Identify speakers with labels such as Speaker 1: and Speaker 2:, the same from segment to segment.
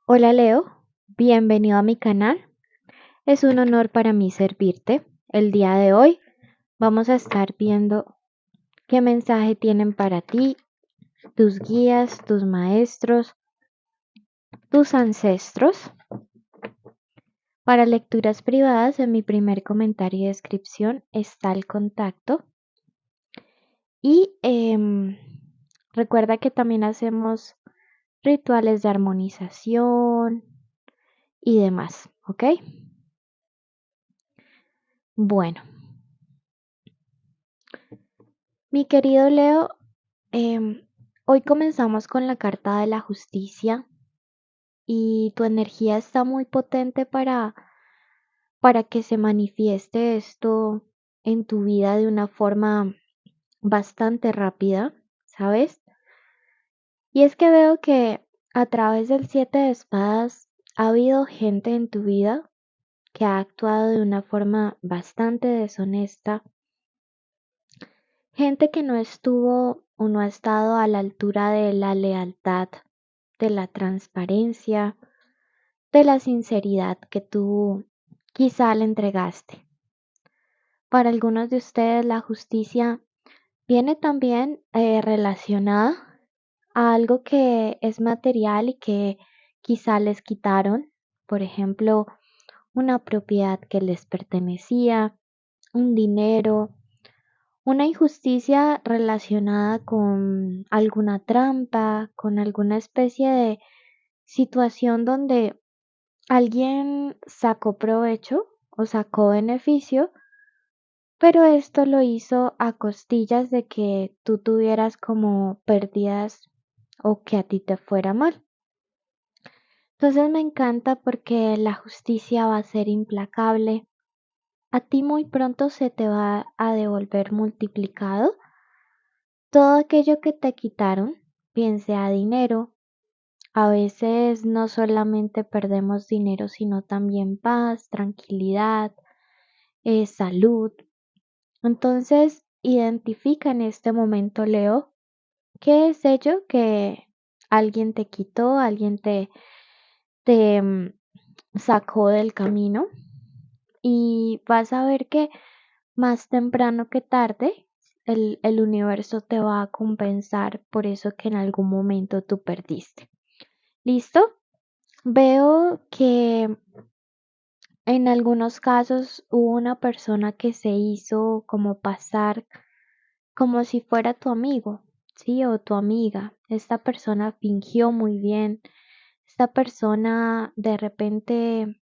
Speaker 1: Hola Leo, bienvenido a mi canal. Es un honor para mí servirte. El día de hoy vamos a estar viendo qué mensaje tienen para ti tus guías, tus maestros, tus ancestros. Para lecturas privadas, en mi primer comentario y descripción está el contacto. Y recuerda que también hacemos rituales de armonización y demás, ¿ok? Bueno, mi querido Leo, hoy comenzamos con la carta de la justicia y tu energía está muy potente para que se manifieste esto en tu vida de una forma bastante rápida, ¿sabes? Y es que veo que a través del 7 de espadas ha habido gente en tu vida que ha actuado de una forma bastante deshonesta, gente que no estuvo o no ha estado a la altura de la lealtad, de la transparencia, de la sinceridad que tú quizá le entregaste. Para algunos de ustedes la justicia viene también relacionada a algo que es material y que quizá les quitaron, por ejemplo, una propiedad que les pertenecía, un dinero, una injusticia relacionada con alguna trampa, con alguna especie de situación donde alguien sacó provecho o sacó beneficio, pero esto lo hizo a costillas de que tú tuvieras como pérdidas o que a ti te fuera mal. Entonces me encanta porque la justicia va a ser implacable. A ti muy pronto se te va a devolver multiplicado todo aquello que te quitaron, bien sea dinero. A veces no solamente perdemos dinero, sino también paz, tranquilidad, salud. Entonces, identifica en este momento, Leo, qué es ello que alguien te quitó, alguien te sacó del camino y vas a ver que más temprano que tarde el universo te va a compensar por eso que en algún momento tú perdiste. ¿Listo? Veo que en algunos casos hubo una persona que se hizo como pasar como si fuera tu amigo, ¿sí? O tu amiga. Esta persona fingió muy bien. Esta persona de repente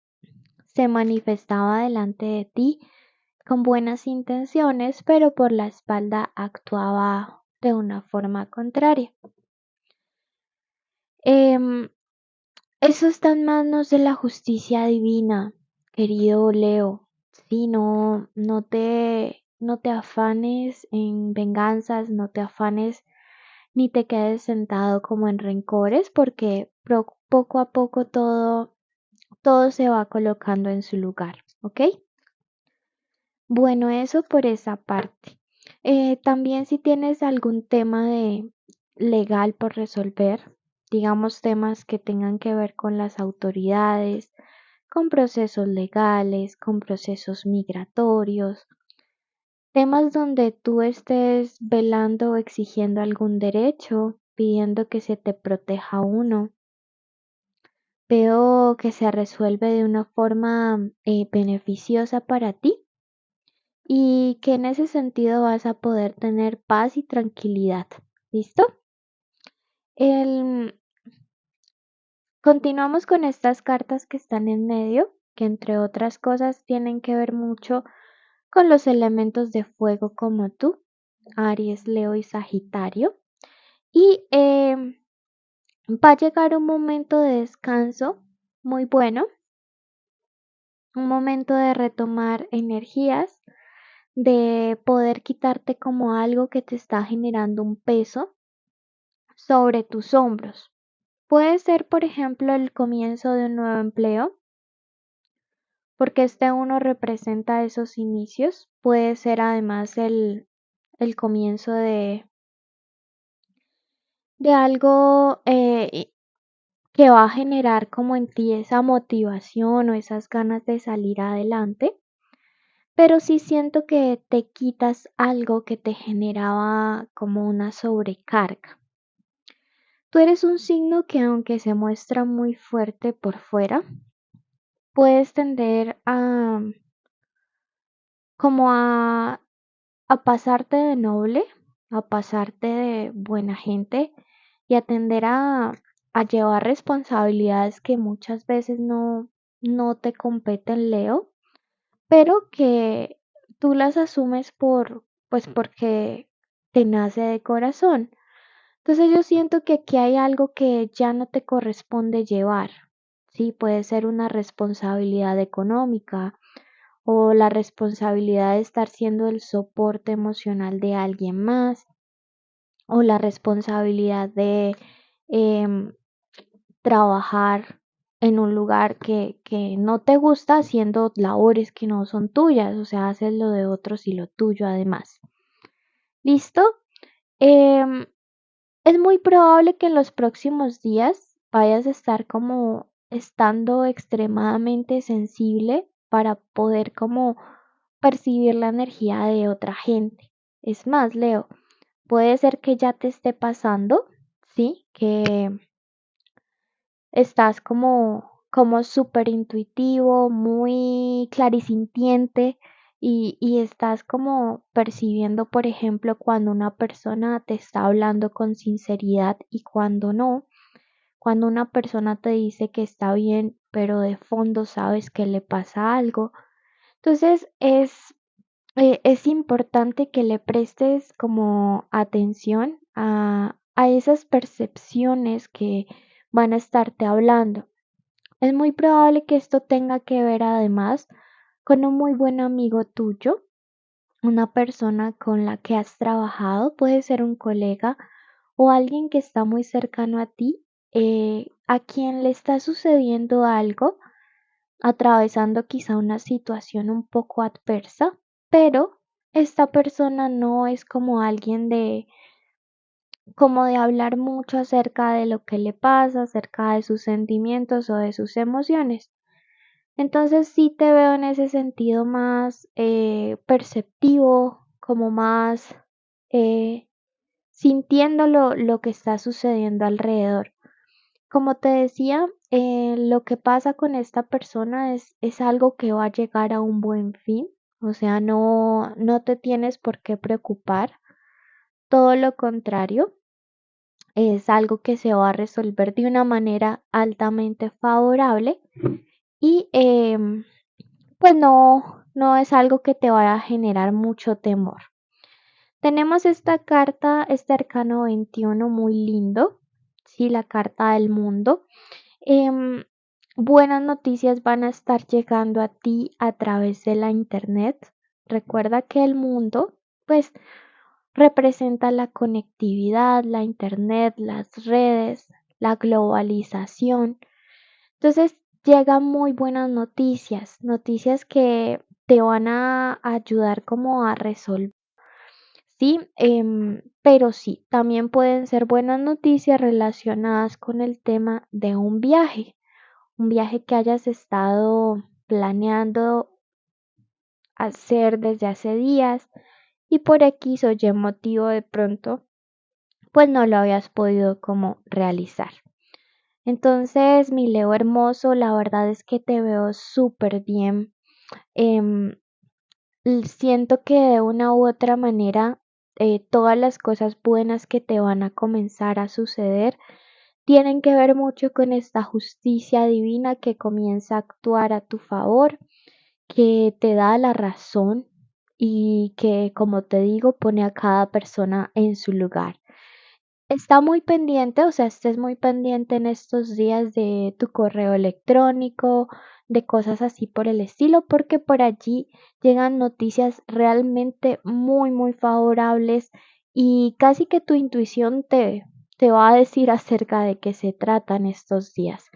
Speaker 1: se manifestaba delante de ti con buenas intenciones, pero por la espalda actuaba de una forma contraria. Em, Eso está en manos de la justicia divina, querido Leo. Sí, no te afanes en venganzas, no te afanes ni te quedes sentado como en rencores, porque poco a poco todo se va colocando en su lugar, ¿ok? Bueno, eso por esa parte. También si tienes algún tema de legal por resolver, digamos temas que tengan que ver con las autoridades, con procesos legales, con procesos migratorios, temas donde tú estés velando o exigiendo algún derecho, pidiendo que se te proteja uno, veo que se resuelve de una forma beneficiosa para ti y que en ese sentido vas a poder tener paz y tranquilidad. ¿Listo? El- Continuamos con estas cartas que están en medio, que entre otras cosas tienen que ver mucho con los elementos de fuego como tú, Aries, Leo y Sagitario. Y va a llegar un momento de descanso muy bueno, un momento de retomar energías, de poder quitarte como algo que te está generando un peso sobre tus hombros. Puede ser, por ejemplo, el comienzo de un nuevo empleo, porque este uno representa esos inicios. Puede ser además el comienzo de algo que va a generar como en ti esa motivación o esas ganas de salir adelante, pero sí siento que te quitas algo que te generaba como una sobrecarga. Tú eres un signo que aunque se muestra muy fuerte por fuera, puedes tender a como a pasarte de noble, a pasarte de buena gente y a tender a llevar responsabilidades que muchas veces no te competen, Leo, pero que tú las asumes pues porque te nace de corazón. Entonces yo siento que aquí hay algo que ya no te corresponde llevar. Sí, puede ser una responsabilidad económica o la responsabilidad de estar siendo el soporte emocional de alguien más o la responsabilidad de em, trabajar en un lugar que no te gusta haciendo labores que no son tuyas, o sea, haces lo de otros y lo tuyo además. ¿Listo? Em, es muy probable que en los próximos días vayas a estar como estando extremadamente sensible para poder como percibir la energía de otra gente. Es más, Leo, puede ser que ya te esté pasando, ¿sí? Que estás como súper intuitivo, muy clarisintiente y estás como percibiendo, por ejemplo, cuando una persona te está hablando con sinceridad y cuando no, cuando una persona te dice que está bien, pero de fondo sabes que le pasa algo. Entonces es importante que le prestes como atención a esas percepciones que van a estarte hablando. Es muy probable que esto tenga que ver además con un muy buen amigo tuyo, una persona con la que has trabajado, puede ser un colega o alguien que está muy cercano a ti, a quien le está sucediendo algo, atravesando quizá una situación un poco adversa, pero esta persona no es como alguien como de hablar mucho acerca de lo que le pasa, acerca de sus sentimientos o de sus emociones. Entonces sí te veo en ese sentido más perceptivo, como más eh, sintiendo lo que está sucediendo alrededor. Como te decía, lo que pasa con esta persona es algo que va a llegar a un buen fin, o sea, no te tienes por qué preocupar, todo lo contrario, es algo que se va a resolver de una manera altamente favorable y pues no es algo que te vaya a generar mucho temor. Tenemos esta carta, este arcano 21 muy lindo, sí, la carta del mundo. Em, buenas noticias van a estar llegando a ti a través de la internet. Recuerda que el mundo, pues, representa la conectividad, la internet, las redes, la globalización. Entonces, llegan muy buenas noticias, noticias que te van a ayudar como a resolver. Sí, pero sí, también pueden ser buenas noticias relacionadas con el tema de un viaje que hayas estado planeando hacer desde hace días y por X o Y motivo de pronto, pues no lo habías podido como realizar. Entonces, mi Leo hermoso, la verdad es que te veo súper bien. Em, siento que de una u otra manera todas las cosas buenas que te van a comenzar a suceder tienen que ver mucho con esta justicia divina que comienza a actuar a tu favor, que te da la razón y que, como te digo, pone a cada persona en su lugar. Está muy pendiente, o sea, estés muy pendiente en estos días de tu correo electrónico, de cosas así por el estilo, porque por allí llegan noticias realmente muy favorables y casi que tu intuición te va a decir acerca de qué se tratan estos días.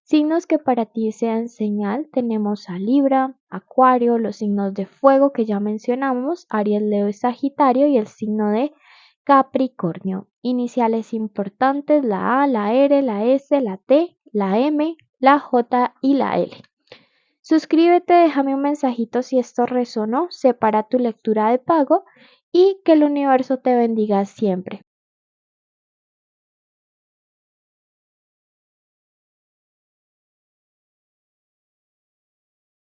Speaker 1: Signos que para ti sean señal, tenemos a Libra, Acuario, los signos de fuego que ya mencionamos, Aries, Leo y Sagitario y el signo de Capricornio. Iniciales importantes, la A, la R, la S, la T, la M, la J y la L. Suscríbete, déjame un mensajito si esto resonó, separa tu lectura de pago y que el universo te bendiga siempre.